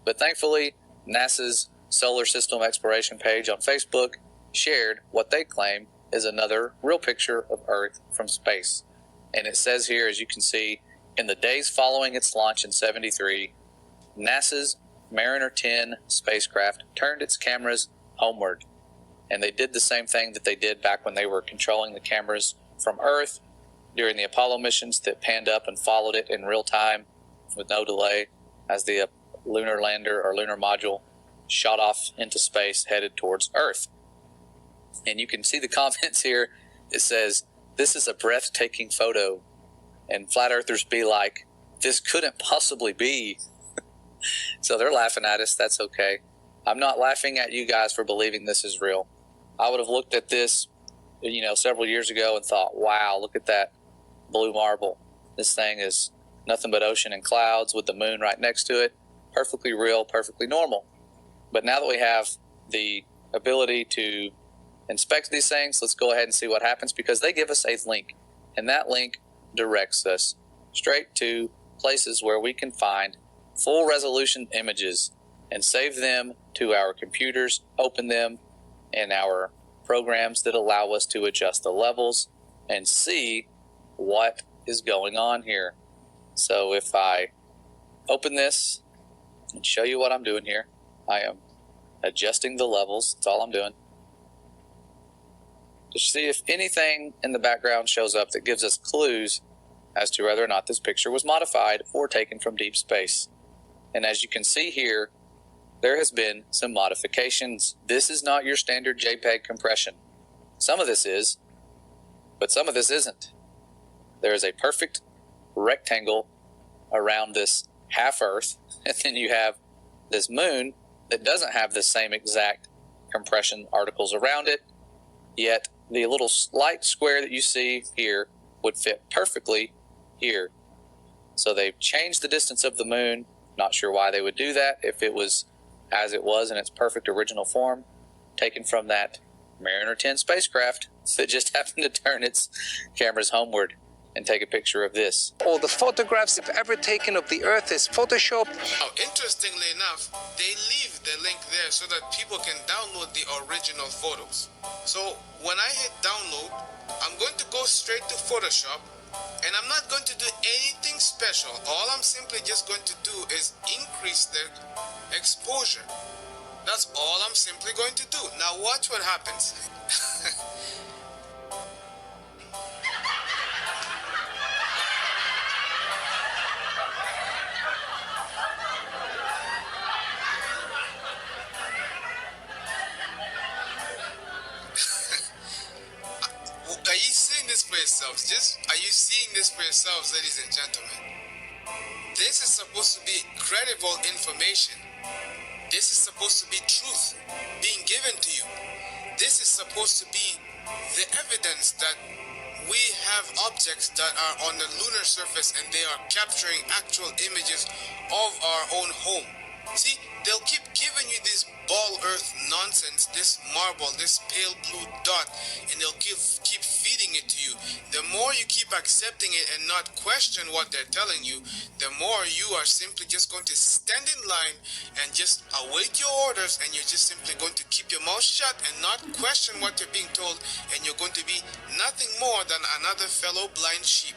But thankfully, NASA's Solar System Exploration page on Facebook shared what they claim is another real picture of Earth from space. And it says here, as you can see, in the days following its launch in '73, NASA's Mariner 10 spacecraft turned its cameras homeward. And they did the same thing that they did back when they were controlling the cameras from Earth during the Apollo missions that panned up and followed it in real time with no delay as the lunar lander or lunar module shot off into space headed towards Earth. And you can see the comments here. It says, "This is a breathtaking photo." And flat earthers be like, "This couldn't possibly be." So they're laughing at us. That's okay. I'm not laughing at you guys for believing this is real. I would have looked at this, several years ago and thought, wow, look at that blue marble. This thing is nothing but ocean and clouds with the moon right next to it. Perfectly real, perfectly normal. But now that we have the ability to inspect these things, let's go ahead and see what happens, because they give us a link, and that link directs us straight to places where we can find full resolution images and save them to our computers, open them in our programs that allow us to adjust the levels and see what is going on here. So if I open this and show you what I'm doing here, I am adjusting the levels. That's all I'm doing. To see if anything in the background shows up that gives us clues as to whether or not this picture was modified or taken from deep space. And as you can see here, there has been some modifications. This is not your standard JPEG compression. Some of this is, but some of this isn't. There is a perfect rectangle around this half Earth, and then you have this moon that doesn't have the same exact compression articles around it, yet the little light square that you see here would fit perfectly here. So they've changed the distance of the moon. Not sure why they would do that if it was as it was in its perfect original form, taken from that Mariner 10 spacecraft that just happened to turn its cameras homeward and take a picture of this. All the photographs, if ever taken of the Earth, is Photoshop. Oh, interestingly enough, they leave the link there so that people can download the original photos. So when I hit download, I'm going to go straight to Photoshop, and I'm not going to do anything special. All I'm simply just going to do is increase the exposure. That's all I'm simply going to do. Now watch what happens. Are you seeing this for yourselves? Are you seeing this for yourselves, ladies and gentlemen? This is supposed to be credible information. This is supposed to be truth being given to you. This is supposed to be the evidence that we have objects that are on the lunar surface and they are capturing actual images of our own home. See, they'll keep giving you this ball earth nonsense, this marble, this pale blue dot, and they'll keep feeding it to you. The more you keep accepting it and not question what they're telling you, the more you are simply just going to stand in line and just await your orders, and you're just simply going to keep your mouth shut and not question what you're being told, and you're going to be nothing more than another fellow blind sheep.